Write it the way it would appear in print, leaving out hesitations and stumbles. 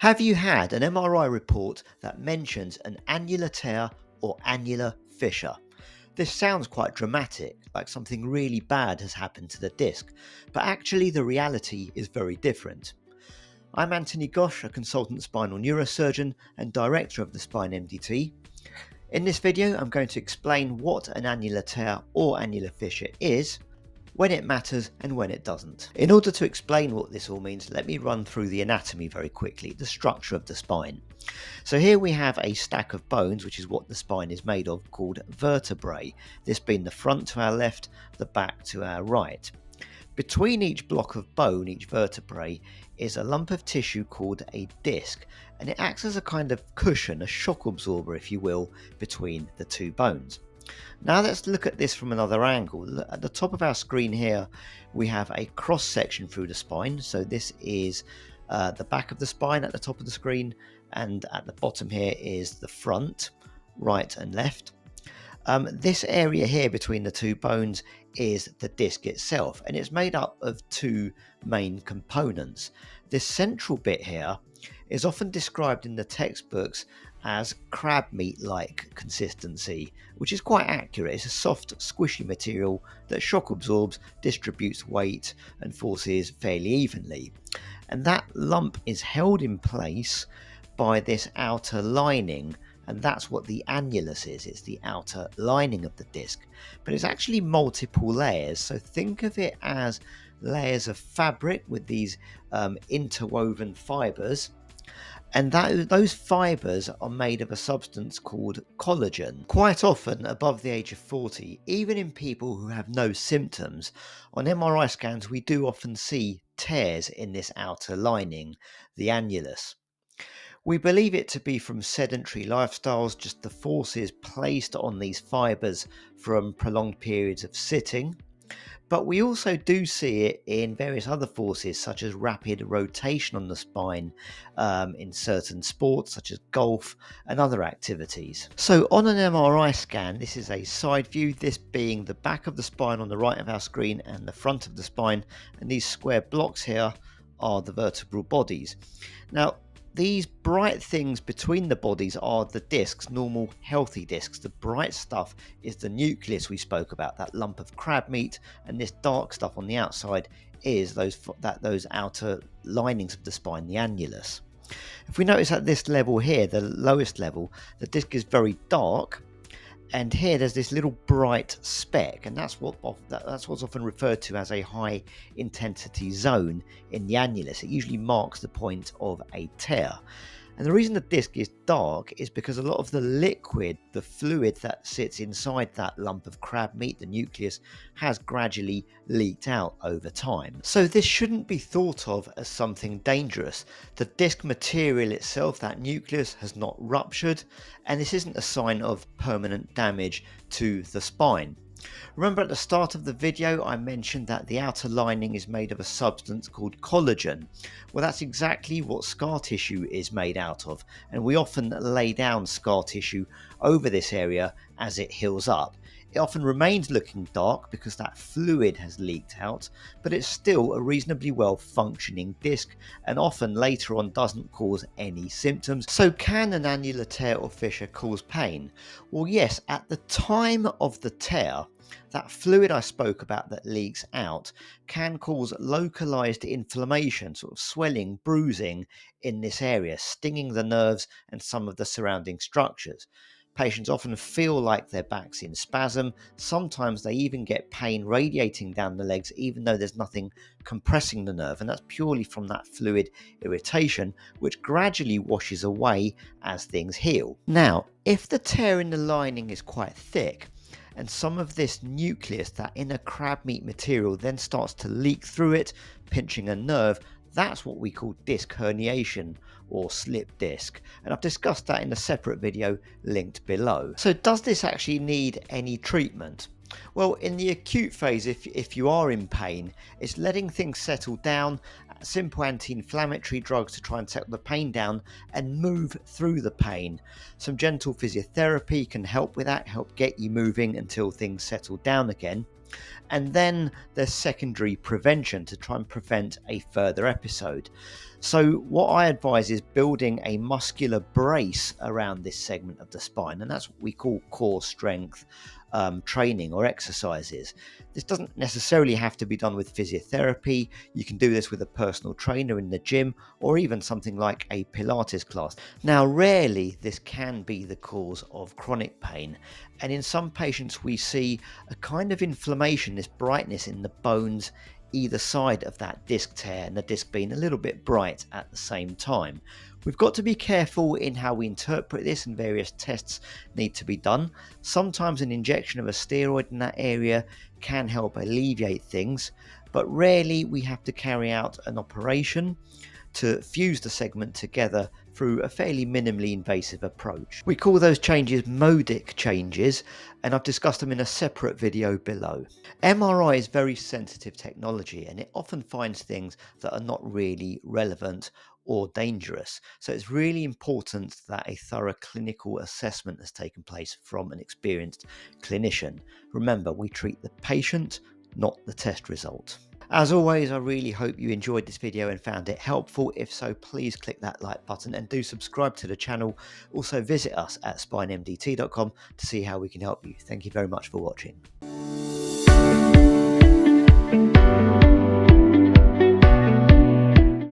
Have you had an MRI report that mentions an annular tear or annular fissure? This sounds quite dramatic, like something really bad has happened to the disc, but actually the reality is very different. I'm Anthony Ghosh, a consultant spinal neurosurgeon and director of the Spine MDT. In this video, I'm going to explain what an annular tear or annular fissure is, when it matters and when it doesn't. In order to explain what this all means, let me run through the anatomy very quickly, the structure of the spine. So here we have a stack of bones, which is what the spine is made of, called vertebrae, this being the front to our left, the back to our right. Between each block of bone, each vertebrae, is a lump of tissue called a disc, and it acts as a kind of cushion, a shock absorber if you will, between the two bones. Now let's look at this from another angle. At the top of our screen here we have a cross section through the spine. So this is the back of the spine at the top of the screen, and at the bottom here is the front, right and left. This area here between the two bones is the disc itself, and it's made up of two main components. This central bit here is often described in the textbooks as crab meat like consistency, which is quite accurate. It's a soft squishy material that shock absorbs, distributes weight and forces fairly evenly, and that lump is held in place by this outer lining, and that's what the annulus is. It's the outer lining of the disc, but it's actually multiple layers. So think of it as layers of fabric with these interwoven fibers, and those fibers are made of a substance called collagen. Quite often above the age of 40, even in people who have no symptoms, on MRI scans we do often see tears in this outer lining, the annulus. We believe it to be from sedentary lifestyles, just the forces placed on these fibers from prolonged periods of sitting. But we also do see it in various other forces, such as rapid rotation on the spine in certain sports, such as golf and other activities. So on an MRI scan, this is a side view, this being the back of the spine on the right of our screen and the front of the spine, and these square blocks here are the vertebral bodies. Now, these bright things between the bodies are the discs, normal healthy discs. The bright stuff is the nucleus we spoke about, that lump of crab meat, and this dark stuff on the outside is those outer linings of the spine, the annulus. If we notice at this level here, the lowest level, the disc is very dark, and here there's this little bright speck, and that's what's often referred to as a high intensity zone in the annulus. It usually marks the point of a tear. And the reason the disc is dark is because a lot of the liquid, the fluid that sits inside that lump of crab meat, the nucleus, has gradually leaked out over time. So this shouldn't be thought of as something dangerous. The disc material itself, that nucleus, has not ruptured, and this isn't a sign of permanent damage to the spine. Remember at the start of the video I mentioned that the outer lining is made of a substance called collagen. Well, that's exactly what scar tissue is made out of, and we often lay down scar tissue over this area as it heals up. It often remains looking dark because that fluid has leaked out, but it's still a reasonably well functioning disc, and often later on doesn't cause any symptoms. So can an annular tear or fissure cause pain? Well, yes, at the time of the tear, that fluid I spoke about that leaks out can cause localized inflammation, sort of swelling, bruising in this area, stinging the nerves and some of the surrounding structures. Patients often feel like their back's in spasm. Sometimes they even get pain radiating down the legs even though there's nothing compressing the nerve, and that's purely from that fluid irritation, which gradually washes away as things heal. Now, if the tear in the lining is quite thick, and some of this nucleus, that inner crab meat material, then starts to leak through it, pinching a nerve, that's what we call disc herniation or slip disc, and I've discussed that in a separate video linked below. So does this actually need any treatment? Well, in the acute phase, if you are in pain, it's letting things settle down simple anti-inflammatory drugs to try and settle the pain down and move through the pain. Some gentle physiotherapy can help with that, help get you moving until things settle down again. And then there's secondary prevention to try and prevent a further episode. So what I advise is building a muscular brace around this segment of the spine, and that's what we call core strength training or exercises. This doesn't necessarily have to be done with physiotherapy. You can do this with a personal trainer in the gym, or even something like a Pilates class. Now, rarely this can be the cause of chronic pain, and in some patients we see a kind of inflammation, this brightness in the bones either side of that disc tear, and the disc being a little bit bright at the same time. We've got to be careful in how we interpret this, and various tests need to be done. Sometimes an injection of a steroid in that area can help alleviate things, but rarely we have to carry out an operation to fuse the segment together through a fairly minimally invasive approach. We call those changes modic changes, and I've discussed them in a separate video below. MRI is very sensitive technology, and it often finds things that are not really relevant or dangerous. So it's really important that a thorough clinical assessment has taken place from an experienced clinician. Remember, we treat the patient, not the test result. As always, I really hope you enjoyed this video and found it helpful. If so, please click that like button and do subscribe to the channel. Also visit us at spinemdt.com to see how we can help you. Thank you very much for watching.